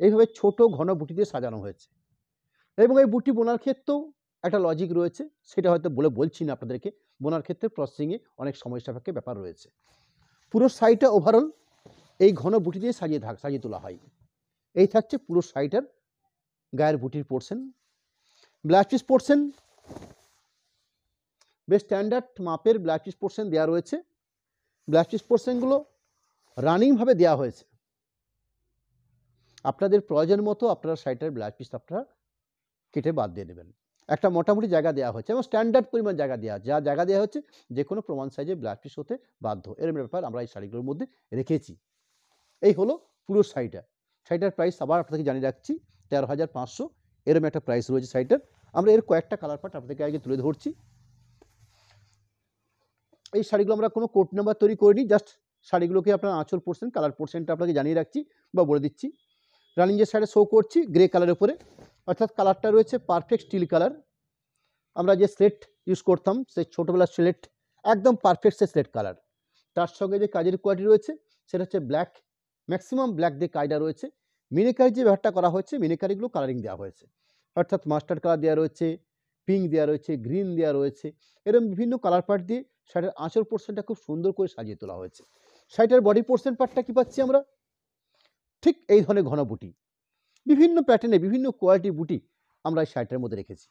Speaker 1: এইভাবে ছোট ঘন বুটি দিয়ে সাজানো হয়েছে। এবং এই বুটি বোনার ক্ষেত্রেও একটা লজিক রয়েছে, সেটা হয়তো বলছি না আপনাদেরকে। বোনার ক্ষেত্রে প্রসেসিংয়ে অনেক সময় সাপেক্ষে ব্যাপার রয়েছে। পুরো শাড়িটা ওভারঅল এই ঘন বুটি দিয়ে সাজিয়ে তোলা হয়। এই থাকছে পুরো শাড়িটার গায়ের বুটির পোর্শন। ব্লাউজ পিস পোর্শন বেশ স্ট্যান্ডার্ড মাপের ব্লাউজ পিস পোর্শন দেওয়া রয়েছে। ব্লাউজ পিস পোর্শনগুলো রানিংভাবে দেওয়া হয়েছে। আপনাদের প্রয়োজন মতো আপনারা শাড়িটার ব্লাউজ পিস আপনারা কেটে বাদ দিয়ে দেবেন। একটা মোটামুটি জায়গা দেওয়া হচ্ছে এবং স্ট্যান্ডার্ড পরিমাণ জায়গা দেওয়া, যা জায়গা দেওয়া হচ্ছে যে কোনো প্রমাণ সাইজে ব্লাউজ পিস হতে বাধ্য, এরকম ব্যাপার আমরা এই শাড়িগুলোর মধ্যে রেখেছি। এই হলো পুরো শাড়িটা। শাড়িটার প্রাইস আবার আপনাদেরকে জানিয়ে রাখছি 13,500, এরকম একটা প্রাইস রয়েছে শাড়িটার। আমরা এর কয়েকটা কালার পার্ট আপনাদেরকে আগে তুলে ধরছি। এই শাড়িগুলো আমরা কোনো কোড নাম্বার তৈরি করিনি, জাস্ট শাড়িগুলোকে আপনার আঁচল পোর্শন, কালার পোর্শনটা আপনাকে জানিয়ে রাখছি বা বলে দিচ্ছি। রানিং যে শাড়ি শো করছি গ্রে কালারের উপরে, অর্থাৎ কালারটা রয়েছে পারফেক্ট স্টিল কালার। আমরা যে স্লেট ইউজ করতাম সেই ছোটোবেলার স্লেট, একদম পারফেক্ট সে স্লেট কালার। তার সঙ্গে যে কাজের কোয়ালিটি রয়েছে সেটা হচ্ছে ব্ল্যাক, ম্যাক্সিমাম ব্ল্যাক দিয়ে কাজটা রয়েছে। মিনিকারি যে ব্যাপারটা করা হয়েছে, মিনিকারিগুলো কালারিং দেওয়া হয়েছে, অর্থাৎ মাস্টার্ড কালার দেওয়া রয়েছে, পিঙ্ক দেওয়া রয়েছে, গ্রিন দেওয়া রয়েছে, এরকম বিভিন্ন কালার পার্ট দিয়ে শাড়ির আঁচল পোর্শনটা খুব সুন্দর করে সাজিয়ে তোলা হয়েছে। শাড়িটার বডি পোর্শন পার্টটা কী পাচ্ছি আমরা, ঠিক এই ধরনের ঘন বুটি, বিভিন্ন প্যাটার্নে বিভিন্ন কোয়ালিটির বুটি আমরা এই শাড়িটার মধ্যে রেখেছি।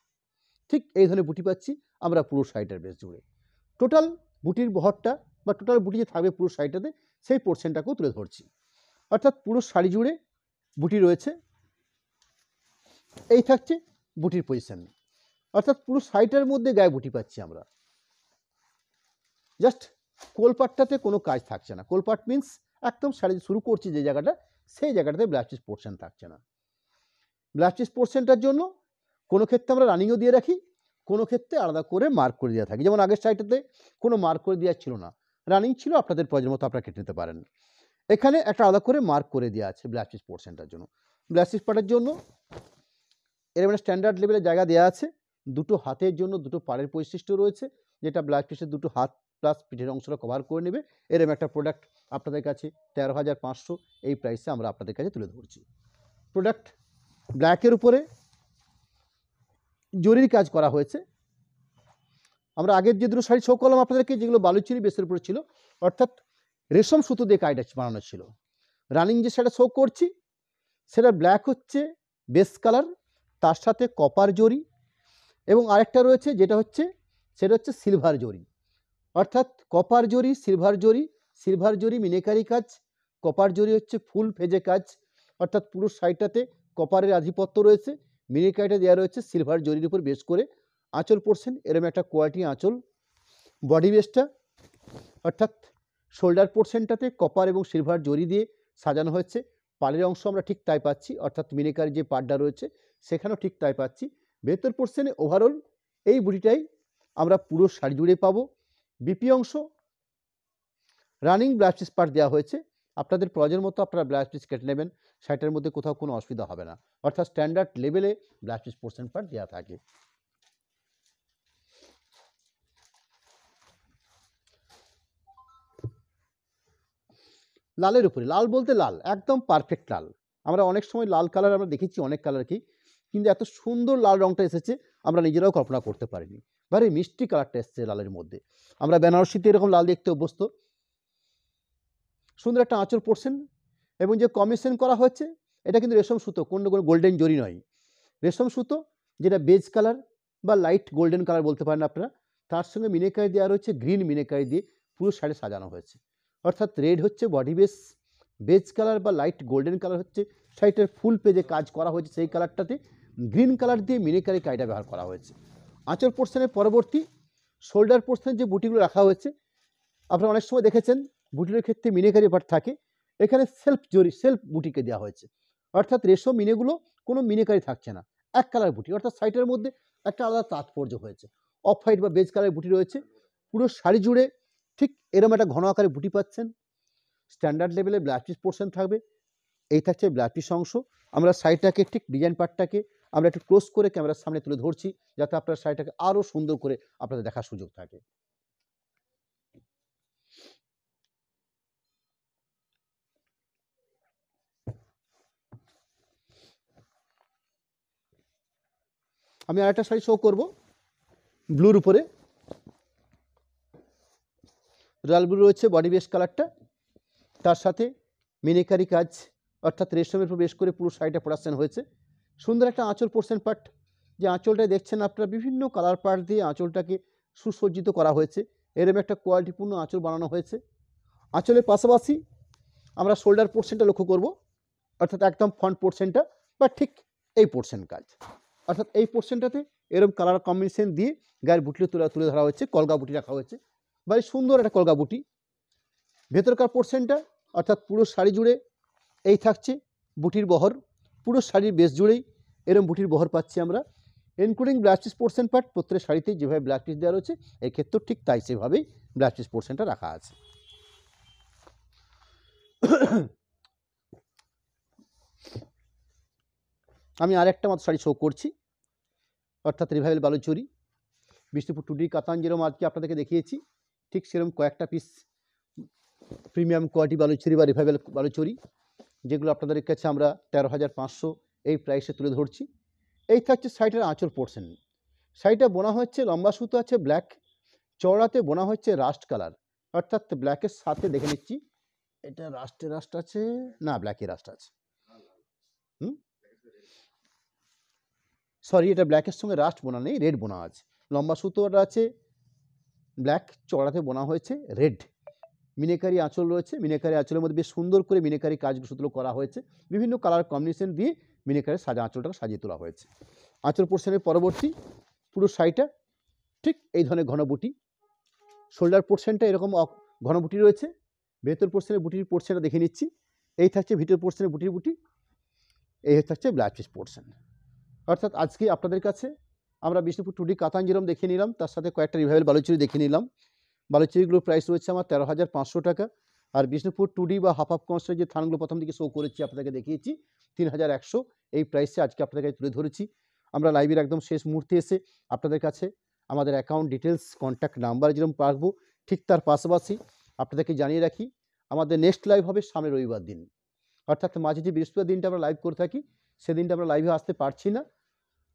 Speaker 1: ঠিক এই ধরনের বুটি পাচ্ছি আমরা পুরো শাড়িটার বেশ জুড়ে। টোটাল বুটির বহরটা বা টোটাল বুটি যে থাকবে পুরো শাড়িটাতে সেই পোর্শনটাকেও তুলে ধরছি। অর্থাৎ পুরো শাড়ি জুড়ে বুটি রয়েছে, এই থাকছে বুটির পজিশন। অর্থাৎ পুরো শাড়িটার মধ্যে গায়ে বুটি পাচ্ছি আমরা। জাস্ট কোলপাটটাতে কোনো কাজ থাকছে না। কোলপাট মিন্স একদম শাড়ি শুরু করছি যে জায়গাটা, সেই জায়গাটাতে ব্লাউজ পিস পোর্শন থাকছে না। ব্লাউজ পিস পোর্শনটার জন্য কোনো ক্ষেত্রে আমরা রানিংও দিয়ে রাখি, কোনো ক্ষেত্রে আলাদা করে মার্ক করে দেওয়া থাকে। যেমন আগের শাড়িটাতে কোনো মার্ক করে দেওয়া ছিল না, রানিং ছিল, আপনাদের প্রয়োজন মতো আপনারা কেটে নিতে পারেন। এখানে একটা আলাদা করে মার্ক করে দেওয়া আছে ব্লাউজ পিস পোর্শনটার জন্য। ব্লাউজ পিস পার্টের জন্য এর মানে স্ট্যান্ডার্ড লেভেলের জায়গা দেওয়া আছে। দুটো হাতের জন্য দুটো পাড়ের বৈশিষ্ট্য রয়েছে, যেটা ব্লাউজ পিসের দুটো হাত প্লাস পিঠের অংশটা কভার করে নেবে। এরকম একটা প্রোডাক্ট আপনাদের কাছে 13,500 এই প্রাইসে আমরা আপনাদের কাছে তুলে ধরছি। প্রোডাক্ট ব্ল্যাকের উপরে জরির কাজ করা হয়েছে। আমরা আগের যে দুটো শাড়ি শো করলাম আপনাদেরকে, যেগুলো বালুচরি বেসের উপরে ছিল, অর্থাৎ রেশম সুতো দিয়ে কাজটা বানানো ছিল। রানিং যে শাড়িটা শো করছি সেটা ব্ল্যাক হচ্ছে বেস কালার, তার সাথে কপার জরি, এবং আরেকটা রয়েছে যেটা হচ্ছে সেটা হচ্ছে সিলভার জরি। অর্থাৎ কপার জরি, সিলভার জরি, সিলভার জরি মিনেকারি কাজ, কপার জরি হচ্ছে ফুল ফেজে কাজ। অর্থাৎ পুরো শাড়িটাতে কপারের আধিপত্য রয়েছে, মিনেকারিটা দেওয়া রয়েছে সিলভার জরির উপর বেস করে। আঁচল পোর্শন এরকম একটা কোয়ালিটি আঁচল। বডি বেসটা অর্থাৎ শোল্ডার পোর্শনটাতে কপার এবং সিলভার জরি দিয়ে সাজানো হয়েছে। পাড়ের অংশ আমরা ঠিক তাই পাচ্ছি, অর্থাৎ মিনেকারি যে পাড়টা রয়েছে সেখানেও ঠিক তাই পাচ্ছি। ভেতর পোর্শনে ওভারঅল এই বুটিটাই আমরা পুরো শাড়ি জুড়ে পাবো। বিপি অংশ রানিং ব্লাউজ পিস পার্ট দেওয়া হয়েছে, আপনাদের প্রয়োজন মতো আপনারা ব্লাউজ পিস কেটে নেবেন, শাড়িটার মধ্যে কোথাও কোনো অসুবিধা হবে না। অর্থাৎ স্ট্যান্ডার্ড লেভেলে ব্লাউজ পিস পোর্শন পার্ট দেওয়া থাকে। লালের উপরে, লাল বলতে লাল একদম পারফেক্ট লাল। আমরা অনেক সময় লাল কালার আমরা দেখেছি অনেক কালারকেই, কিন্তু এত সুন্দর লাল রঙটা এসেছে আমরা নিজেরাও কল্পনা করতে পারিনি। ভারী মিষ্টি কালারটা এসছে লালের মধ্যে। আমরা বেনারসিতে এরকম লাল দেখতে অভ্যস্ত। সুন্দর একটা আঁচল পোর্শন, এবং যে কম্বিনেশন করা হয়েছে এটা কিন্তু রেশম সুতো, কোনো গোল্ডেন জরি নয়, রেশম সুতো যেটা বেজ কালার বা লাইট গোল্ডেন কালার বলতে পারেন আপনারা। তার সঙ্গে মিনেকারি দেওয়া রয়েছে, গ্রিন মিনেকারি দিয়ে পুরো শাড়ি সাজানো হয়েছে। অর্থাৎ রেড হচ্ছে বডি বেস, বেজ কালার বা লাইট গোল্ডেন কালার হচ্ছে শাড়িটার ফুল পেজে কাজ করা হয়েছে, সেই কালারটাতে গ্রিন কালার দিয়ে মিনেকারি কাজটা ব্যবহার করা হয়েছে। আঁচল পোর্শনের পরবর্তী শোল্ডার পোর্শনের যে বুটিগুলো রাখা হয়েছে, আপনারা অনেক সময় দেখেছেন বুটির ক্ষেত্রে মিনেকারি পার্ট থাকে, এখানে সেলফ জরি সেলফ বুটিকে দেওয়া হয়েছে। অর্থাৎ রেশম মিনেগুলো কোনো মিনেকারি থাকছে না, এক কালার বুটি, অর্থাৎ শাড়িটার মধ্যে একটা আলাদা তাৎপর্য হয়েছে। অফ হোয়াইট বা বেজ কালারের বুটি রয়েছে পুরো শাড়ি জুড়ে, ঠিক এরকম একটা ঘন আকারে বুটি পাচ্ছেন। স্ট্যান্ডার্ড লেভেলে ব্লাউজ পিস পোর্শন থাকবে। এই থাকছে ব্লাউজ পিস অংশ। আমরা শাড়িটাকে ঠিক ডিজাইন পার্টটাকে আমরা একটু ক্লোজ করে ক্যামেরার সামনে তুলে ধরছি, যাতে আপনার শাড়িটাকে আরও সুন্দর করে আপনাদের দেখার সুযোগ থাকে। আমি আরেকটা শাড়ি শো করব ব্লুর উপরে। রয়্যাল ব্লু রয়েছে বডি বেস কালারটা, তার সাথে মিনেকারি কাজ অর্থাৎ রেশমের উপর বেশ করে পুরো শাড়িটা প্রোডাকশন হয়েছে। সুন্দর একটা আঁচল পোর্শন পার্ট, যে আঁচলটা দেখছেন আপনারা বিভিন্ন কালার পার্ট দিয়ে আঁচলটাকে সুসজ্জিত করা হয়েছে। এরকম একটা কোয়ালিটিপূর্ণ আঁচল বানানো হয়েছে। আঁচলের পাশাপাশি আমরা শোল্ডার পোর্শনটা লক্ষ্য করব, অর্থাৎ একদম ফ্রন্ট পোর্শনটা বা ঠিক এই পোর্শন কাজ, অর্থাৎ এই পোর্শনটাতে এরকম কালার কম্বিনেশন দিয়ে গায়ের বুটিতে তুলে ধরা হয়েছে, কলগা বুটি রাখা হয়েছে, ভারী সুন্দর একটা কলগা বুটি। ভেতরকার পোর্শনটা অর্থাৎ পুরো শাড়ি জুড়ে এই থাকছে বুটির বহর, পুরো শাড়ির বেস জুড়েই এরকম বুটির বহর পাচ্ছি আমরা, including blouse piece portion part. প্রত্যেক শাড়িতে যেভাবে ব্লাউজ পিস দেওয়া রয়েছে এই ক্ষেত্রেও ঠিক তাই সেভাবেই ব্লাউজ পিস পোর্শনটা রাখা আছে। আমি আরেকটা মাত্র শাড়ি শো করছি, অর্থাৎ রিভাইভাল বালুচরি বিষ্ণুপুর টুডি কাতান, যেরকম আজকে আপনাদেরকে দেখিয়েছি ঠিক সেরকম কয়েকটা পিস প্রিমিয়াম কোয়ালিটি বালুচরি বা রিভাইভাল বালুচরি, যেগুলো আপনাদের কাছে আমরা 13,500 এই প্রাইসে তুলে ধরছি। এই থাকছে শাড়িটার আঁচল পোর্শন। শাড়িটা বোনা হচ্ছে লম্বা সুতো আছে ব্ল্যাক, চওড়াতে বোনা হচ্ছে রাস্ট কালার, অর্থাৎ ব্ল্যাকের সাথে দেখে নিচ্ছি এটা রাস্ট আছে না, ব্ল্যাকে রাস্ট আছে, সরি এটা ব্ল্যাকের সঙ্গে রাস্ট বোনা নেই, রেড বোনা আছে। লম্বা সুতোটা আছে ব্ল্যাক, চওড়াতে বোনা হয়েছে রেড, মিনাকারি আঁচল রয়েছে, মিনাকারি আঁচলের মধ্যে বেশ সুন্দর করে মিনাকারি কাজগুলো করা হয়েছে, বিভিন্ন কালার কম্বিনেশন দিয়ে মিনাকারি আঁচলটাকে সাজিয়ে তোলা হয়েছে। আঁচল পোর্শনের পরবর্তী পুরো শাড়িটা ঠিক এই ধরনের ঘন বুটি, শোল্ডার পোর্শনটা এরকম ঘন বুটি রয়েছে, ভেতর পোর্শনের বুটির পোর্শনটা দেখে নিচ্ছি। এই থাকছে ভিতর পোর্শনের বুটির বুটি, এই থাকছে ব্লাউজ পিস পোর্শন। অর্থাৎ আজকে আপনাদের কাছে আমরা বিষ্ণুপুর 2D কাতান যেরকম দেখিয়ে নিলাম, তার সাথে কয়েকটা রিভাইভাল বালুচুরি দেখিয়ে নিলাম। বালুচুরিগুলোর প্রাইস রয়েছে আমার 13,500 টাকা। আর বিষ্ণুপুর 2D বা হাফ হাফ কনস্টের যে থানগুলো প্রথম দিকে শো করেছি আপনাদেরকে দেখিয়েছি 3,100, এই প্রাইসে আজকে আপনাদের কাছে তুলে ধরেছি। আমরা লাইভের একদম শেষ মুহূর্তে এসে আপনাদের কাছে আমাদের অ্যাকাউন্ট ডিটেলস, কন্ট্যাক্ট নাম্বার যেরকম পারবো, ঠিক তার পাশাপাশি আপনাদেরকে জানিয়ে রাখি আমাদের নেক্সট লাইভ হবে সামনের রবিবার দিন, অর্থাৎ মাঝে যে বৃহস্পতিবার দিনটা আমরা লাইভ করে থাকি সেদিনটা আমরা লাইভে আসতে পারছি না।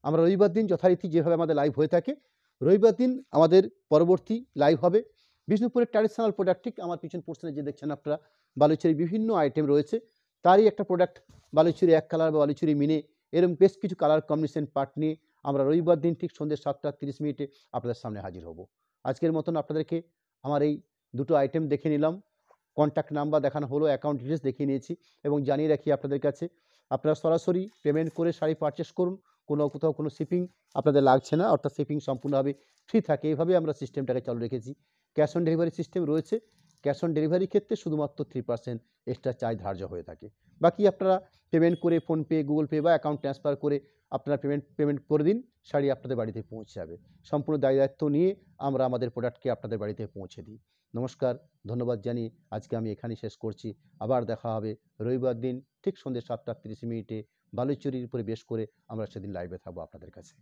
Speaker 1: আমরা রবিবার দিন যথারীতি যেভাবে আমাদের লাইভ হয়ে থাকে, রবিবার দিন আমাদের পরবর্তী লাইভ হবে বিষ্ণুপুরের ট্র্যাডিশনাল প্রোডাক্ট। ঠিক আমার পিছন পোর্শনে যে দেখছেন আপনারা বালুচুরির বিভিন্ন আইটেম রয়েছে, তারই একটা প্রোডাক্ট বালুচুরি এক কালার বা বালুচুরি মিনে, এরকম বেশ কিছু কালার কম্বিনেশন পার্ট নিয়ে আমরা রবিবার দিন ঠিক সন্ধ্যে 7:30 আপনাদের সামনে হাজির হব। আজকের মতন আপনাদেরকে আমার এই দুটো আইটেম দেখে নিলাম, কন্ট্যাক্ট নাম্বার দেখানো হলো, অ্যাকাউন্ট ডিটেলস দেখিয়ে নিয়েছি এবং জানিয়ে রাখি আপনাদের কাছে আপনারা সরাসরি পেমেন্ট করে শাড়ি পারচেস করুন, কোথাও কোনো শিপিং আপনাদের লাগছে না, অর্থাৎ শিপিং সম্পূর্ণভাবে ফ্রি থাকে। এইভাবে আমরা সিস্টেমটাকে চালু রেখেছি। ক্যাশ অন ডেলিভারি সিস্টেম রয়েছে, ক্যাশ অন ডেলিভারির ক্ষেত্রে শুধুমাত্র 3% এক্সট্রা চার্জ ধার্য হয়ে থাকে। বাকি আপনারা পেমেন্ট করে ফোনপে, গুগল পে বা অ্যাকাউন্ট ট্রান্সফার করে আপনারা পেমেন্ট করে দিন, শাড়ি আপনাদের বাড়িতে পৌঁছে যাবে। সম্পূর্ণ দায়িত্ব নিয়ে আমরা আমাদের প্রোডাক্টকে আপনাদের বাড়িতে পৌঁছে দিই। নমস্কার, ধন্যবাদ জানিয়ে আজকে আমি এখানেই শেষ করছি। আবার দেখা হবে রবিবার দিন ঠিক সন্ধ্যে 7:30 বালুচুরির উপরে বেশ করে আমরা সেদিন লাইভে থাকবো আপনাদের কাছে।